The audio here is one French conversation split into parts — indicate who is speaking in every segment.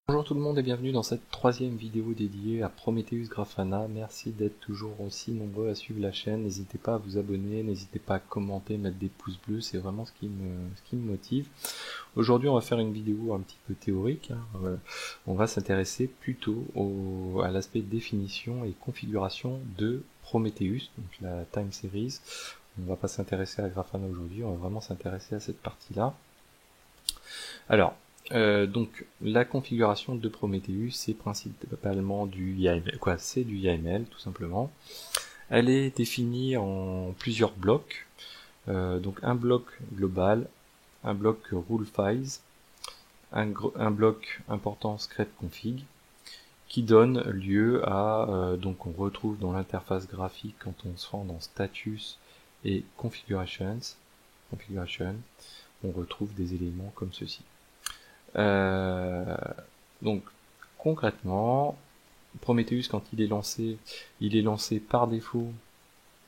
Speaker 1: Bonjour tout le monde et bienvenue dans cette troisième vidéo dédiée à Prometheus Grafana. Merci d'être toujours aussi nombreux à suivre la chaîne. N'hésitez pas à vous abonner, n'hésitez pas à commenter, mettre des pouces bleus, c'est vraiment ce qui me motive. Aujourd'hui on va faire une vidéo un petit peu théorique. On va s'intéresser plutôt à l'aspect définition et configuration de Prometheus, donc la Time Series. On va pas s'intéresser à Grafana aujourd'hui, on va vraiment s'intéresser à cette partie-là. Alors, donc la configuration de Prometheus, c'est principalement du YAML, c'est du YAML tout simplement. Elle est définie en plusieurs blocs, donc un bloc global, un bloc rule files, un bloc important script config, qui donne lieu à, donc on retrouve dans l'interface graphique quand on se rend dans status et configuration, on retrouve des éléments comme ceci. Donc concrètement, Prometheus quand il est lancé par défaut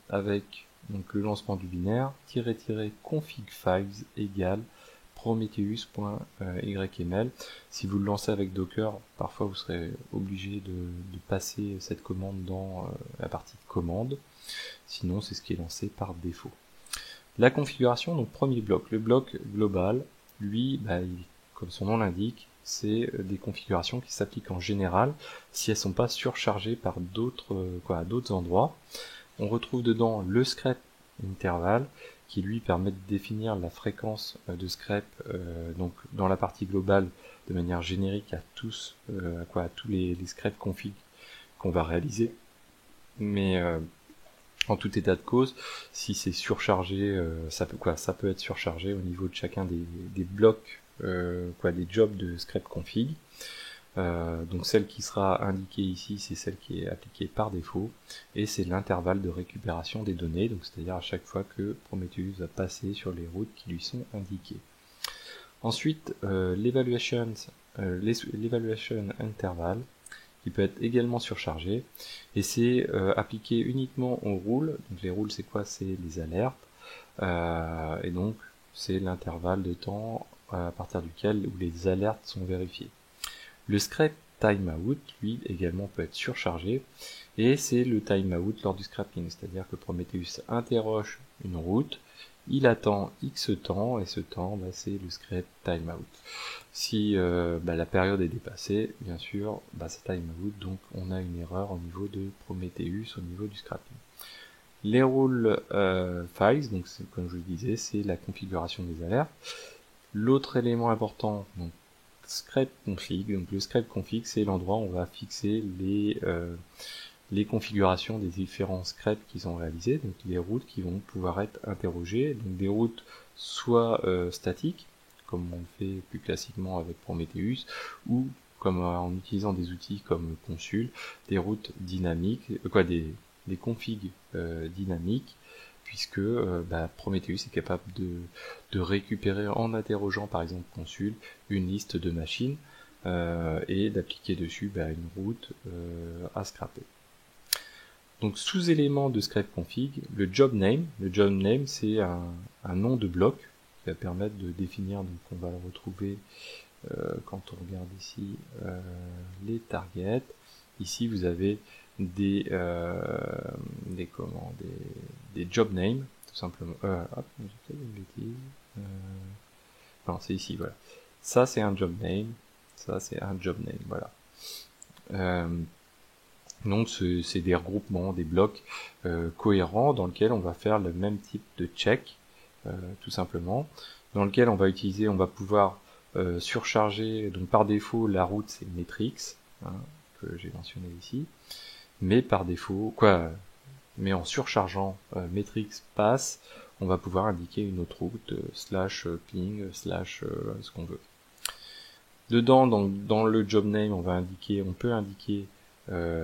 Speaker 1: avec donc le lancement du binaire --config files égale prometheus.yml. Si vous le lancez avec Docker, parfois vous serez obligé de passer cette commande dans la partie de commande. Sinon, c'est ce qui est lancé par défaut. La configuration, donc premier bloc, le bloc global, lui, comme son nom l'indique, c'est des configurations qui s'appliquent en général si elles ne sont pas surchargées par d'autres endroits. On retrouve dedans le scrap intervalle qui lui permet de définir la fréquence de scrap donc dans la partie globale de manière générique à tous les scrap config qu'on va réaliser. Mais en tout état de cause, si c'est surchargé, ça peut être surchargé au niveau de chacun des blocs, des jobs de script config. Donc celle qui sera indiquée ici, c'est celle qui est appliquée par défaut, et c'est l'intervalle de récupération des données, donc c'est-à-dire à chaque fois que Prometheus va passer sur les routes qui lui sont indiquées. Ensuite, l'évaluation interval, qui peut être également surchargé, et c'est appliqué uniquement aux rules. Donc les rules c'est quoi? C'est les alertes, et donc c'est l'intervalle de temps à partir duquel où les alertes sont vérifiées. Le script timeout, lui, également peut être surchargé, et c'est le timeout lors du scrapping, c'est-à-dire que Prometheus interroge une route, il attend X temps, et ce temps, c'est le script timeout. Si la période est dépassée, bien sûr, c'est timeout, donc on a une erreur au niveau de Prometheus, au niveau du scrapping. Les rule files, donc comme je le disais, c'est la configuration des alertes. L'autre élément important, donc script config, donc le script config, c'est l'endroit où on va fixer les configurations des différents scripts qui sont réalisés, donc les routes qui vont pouvoir être interrogées, donc des routes soit statiques, comme on le fait plus classiquement avec Prometheus, ou comme en utilisant des outils comme Consul, des routes dynamiques, des configs dynamiques, puisque Prometheus est capable de récupérer en interrogeant par exemple Consul une liste de machines et d'appliquer dessus une route à scraper. Donc sous-élément de script config, le job name c'est un nom de bloc qui va permettre de définir, donc on va le retrouver quand on regarde ici les targets. Ici vous avez des job names tout simplement. J'ai fait une bêtise. Non, c'est ici, voilà. Ça c'est un job name, ça c'est un job name, voilà. Donc c'est des regroupements, des blocs cohérents dans lesquels on va faire le même type de check, tout simplement, dans lequel on va pouvoir surcharger, donc par défaut la route c'est metrics, que j'ai mentionné ici, mais par défaut, mais en surchargeant metrics pass, on va pouvoir indiquer une autre route, /ping, ce qu'on veut. Dedans, dans le job name, on peut indiquer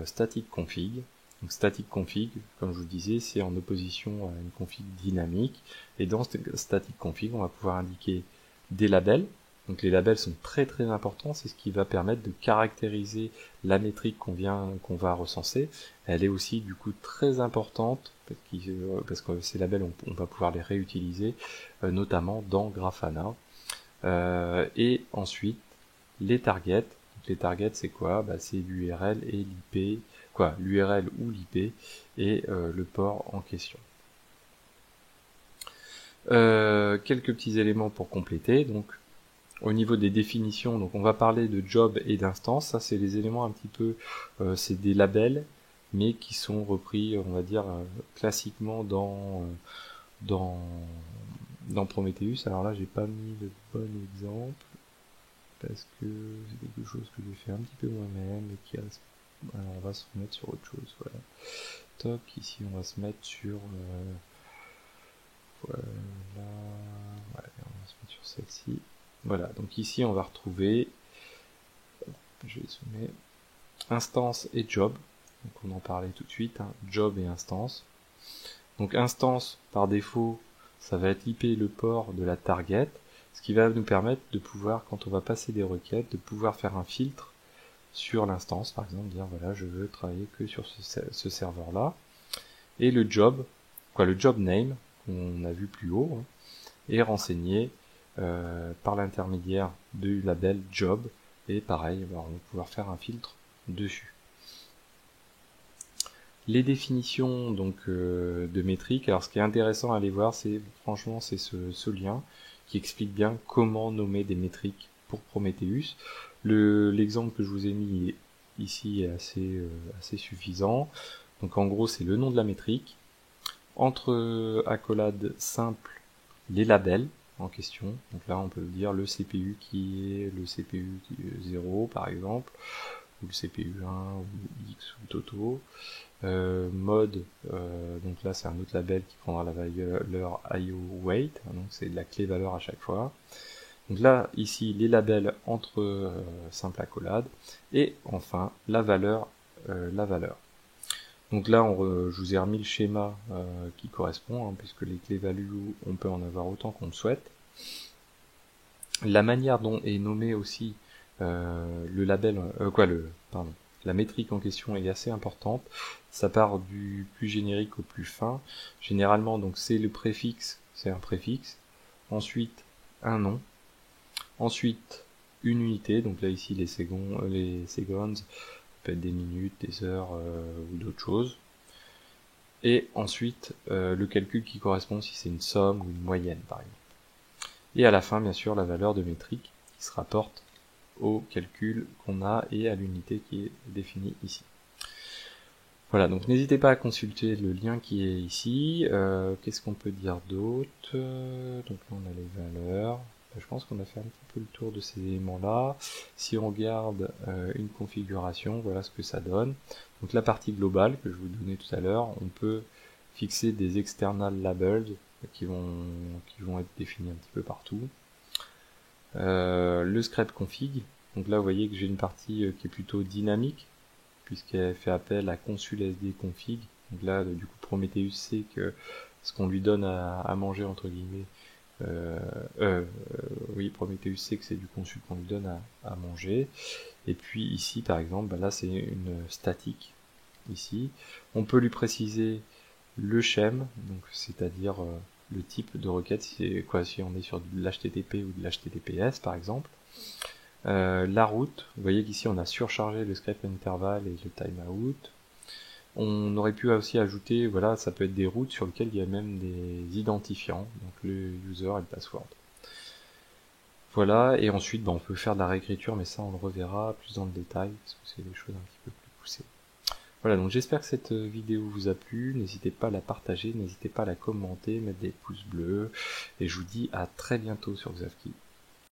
Speaker 1: static config. Donc static config, comme je vous disais, c'est en opposition à une config dynamique. Et dans static config, on va pouvoir indiquer des labels. Donc les labels sont très très importants, c'est ce qui va permettre de caractériser la métrique qu'on va recenser. Elle est aussi du coup très importante parce que ces labels on va pouvoir les réutiliser notamment dans Grafana. Et ensuite les targets. Les targets, c'est quoi? C'est l'URL et l'IP, l'URL ou l'IP et le port en question. Quelques petits éléments pour compléter. Donc, au niveau des définitions, donc on va parler de job et d'instance. Ça, c'est les éléments un petit peu, c'est des labels, mais qui sont repris, on va dire, classiquement dans Prometheus. Alors là, j'ai pas mis le bon exemple parce que c'est quelque chose que j'ai fait un petit peu moi-même et qui reste. Alors on va se remettre sur autre chose. Voilà. Top. Ici, on va se mettre sur voilà. Ouais, on va se mettre sur celle-ci. Voilà. Donc ici, on va retrouver. Je vais zoomer. Instance et job. Donc on en parlait tout de suite. Job et instance. Donc instance, par défaut, ça va être l'IP, le port de la target, ce qui va nous permettre de pouvoir, quand on va passer des requêtes, de pouvoir faire un filtre sur l'instance, par exemple, dire voilà, je veux travailler que sur ce serveur-là. Et le job, le job name, qu'on a vu plus haut, est renseigné par l'intermédiaire du label job, et pareil, on va pouvoir faire un filtre dessus. Les définitions donc de métriques. Alors ce qui est intéressant à aller voir, c'est franchement c'est ce lien qui explique bien comment nommer des métriques pour Prometheus. L'exemple que je vous ai mis ici est assez suffisant. Donc en gros c'est le nom de la métrique. Entre accolades simples, les labels en question. Donc là on peut dire le CPU qui est le CPU 0 par exemple, ou le CPU 1 ou X ou Toto. Mode, donc là c'est un autre label qui prendra la valeur IO weight, donc c'est de la clé valeur à chaque fois. Donc là ici les labels entre simple accolade et enfin la valeur. Donc là je vous ai remis le schéma qui correspond, puisque les clés value on peut en avoir autant qu'on le souhaite. La manière dont est nommé aussi le label, la métrique en question est assez importante. Ça part du plus générique au plus fin. Généralement, donc c'est le préfixe, c'est un préfixe. Ensuite, un nom. Ensuite, une unité. Donc là ici les secondes, ça peut être des minutes, des heures ou d'autres choses. Et ensuite, le calcul qui correspond si c'est une somme ou une moyenne par exemple. Et à la fin, bien sûr, la valeur de métrique qui se rapporte au calcul qu'on a et à l'unité qui est définie ici. Voilà, donc n'hésitez pas à consulter le lien qui est ici. Qu'est-ce qu'on peut dire d'autre? Donc là on a les valeurs. Je pense qu'on a fait un petit peu le tour de ces éléments-là. Si on regarde une configuration, voilà ce que ça donne. Donc la partie globale que je vous donnais tout à l'heure, on peut fixer des external labels qui vont être définis un petit peu partout. Le script config, donc là vous voyez que j'ai une partie qui est plutôt dynamique, puisqu'elle fait appel à consul sd config. Donc là du coup Prometheus sait que ce qu'on lui donne à manger entre guillemets, oui, Prometheus sait que c'est du consul qu'on lui donne à manger. Et puis ici par exemple, là c'est une statique. Ici on peut lui préciser le shem, donc c'est-à-dire le type de requête, si on est sur de l'HTTP ou de l'HTTPS par exemple. La route, vous voyez qu'ici on a surchargé le script interval et le timeout. On aurait pu aussi ajouter, voilà, ça peut être des routes sur lesquelles il y a même des identifiants, donc le user et le password. Voilà, et ensuite on peut faire de la réécriture, mais ça on le reverra plus dans le détail, parce que c'est des choses un petit peu plus poussées. Voilà, donc j'espère que cette vidéo vous a plu, n'hésitez pas à la partager, n'hésitez pas à la commenter, mettre des pouces bleus, et je vous dis à très bientôt sur Xavki.